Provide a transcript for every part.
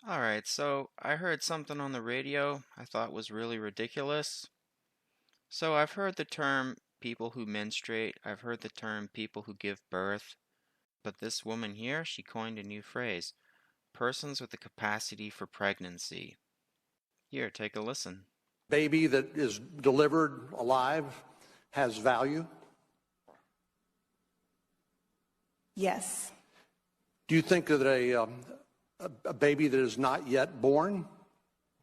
Alright, so I heard something on the radio I thought was really ridiculous. So I've heard the term people who menstruate, I've heard the term people who give birth, but this woman here, she coined a new phrase, persons with the capacity for pregnancy. Here, take a listen. Baby that is delivered alive has value? Yes. Do you think that a baby that is not yet born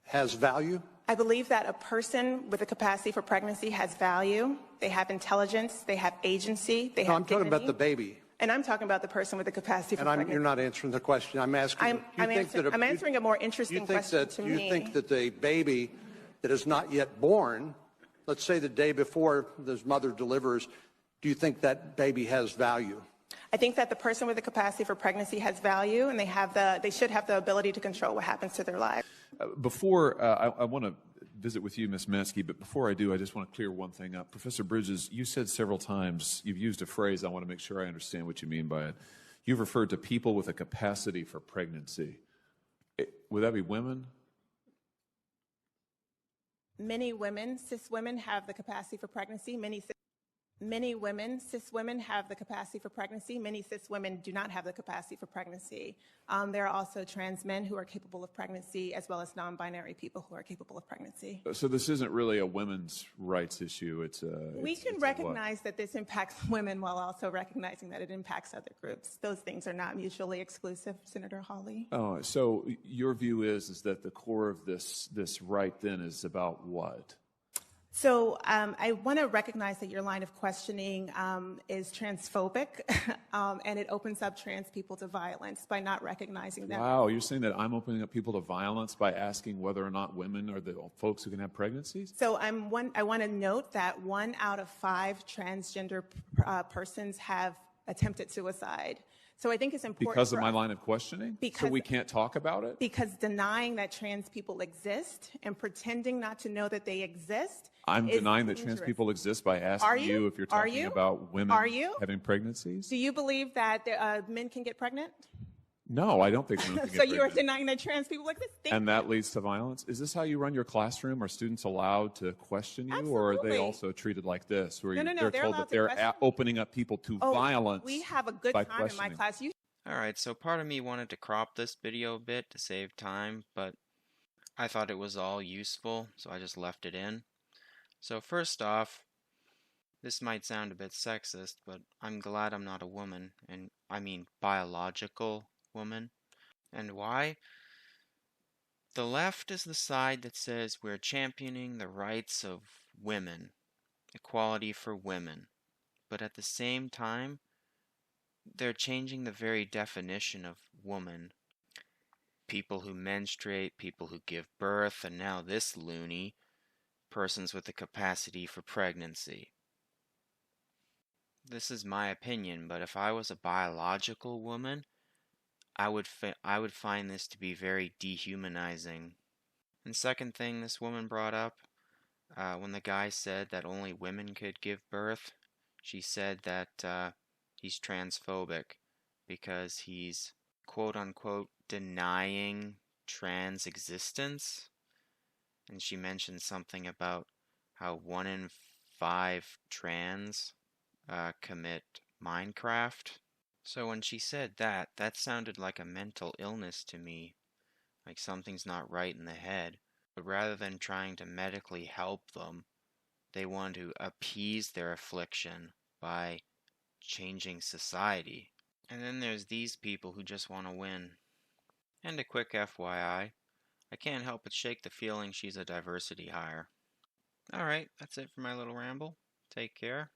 has value? I believe that a person with a capacity for pregnancy has value. They have intelligence. They have agency. They have I'm talking dignity. about the baby. And I'm talking about the person with the capacity for And pregnancy. you're not answering the question. I'm asking. I'm answering a more interesting question to me. You think that the baby that is not yet born, let's say the day before this mother delivers, do you think that baby has value? I think that the person with the capacity for pregnancy has value, and they should have the ability to control what happens to their lives. I want to visit with you, Ms. Meskey, but before I do, I just want to clear one thing up. Professor Bridges, you said several times, you've used a phrase, I want to make sure I understand what you mean by it. You've referred to people with a capacity for pregnancy. Would that be women? Many women, cis women, have the capacity for pregnancy. Many women, cis women, have the capacity for pregnancy. Many cis women do not have the capacity for pregnancy. There are also trans men who are capable of pregnancy, as well as non-binary people who are capable of pregnancy. So this isn't really a women's rights issue. We can recognize that this impacts women while also recognizing that it impacts other groups. Those things are not mutually exclusive, Senator Hawley. Oh, so your view is that the core of this right then is about what? So I want to recognize that your line of questioning is transphobic, and it opens up trans people to violence by not recognizing that. Wow, you're saying that I'm opening up people to violence by asking whether or not women are the folks who can have pregnancies? So I want to note that 1 out of 5 transgender persons have attempted suicide. So I think it's important because of my line of questioning? Because, so we can't talk about it? Because denying that trans people exist and pretending not to know that they exist. I'm denying that trans people exist by asking you if you're talking about women having pregnancies? Do you believe that men can get pregnant? No, I don't think women can get So pregnant. you are denying that trans people exist? And that leads to violence? Is this how you run your classroom? Are students allowed to question you? Absolutely. Or are they also treated like this, where No, they're told that they're opening up people to violence? We have a good time in my class. Alright, so part of me wanted to crop this video a bit to save time, but I thought it was all useful, so I just left it in. So first off, this might sound a bit sexist, but I'm glad I'm not a woman, and I mean biological woman. And why? The left is the side that says we're championing the rights of women, equality for women, but at the same time, they're changing the very definition of woman. People who menstruate, people who give birth, and now this loony, persons with the capacity for pregnancy. This is my opinion, but if I was a biological woman, I would find this to be very dehumanizing. And second thing this woman brought up, when the guy said that only women could give birth, she said that he's transphobic because he's quote-unquote denying trans existence. And she mentioned something about how 1 in 5 trans commit Minecraft. So when she said that, that sounded like a mental illness to me, like something's not right in the head. But rather than trying to medically help them, they want to appease their affliction by changing society. And then there's these people who just want to win. And a quick FYI, I can't help but shake the feeling she's a diversity hire. Alright, that's it for my little ramble. Take care.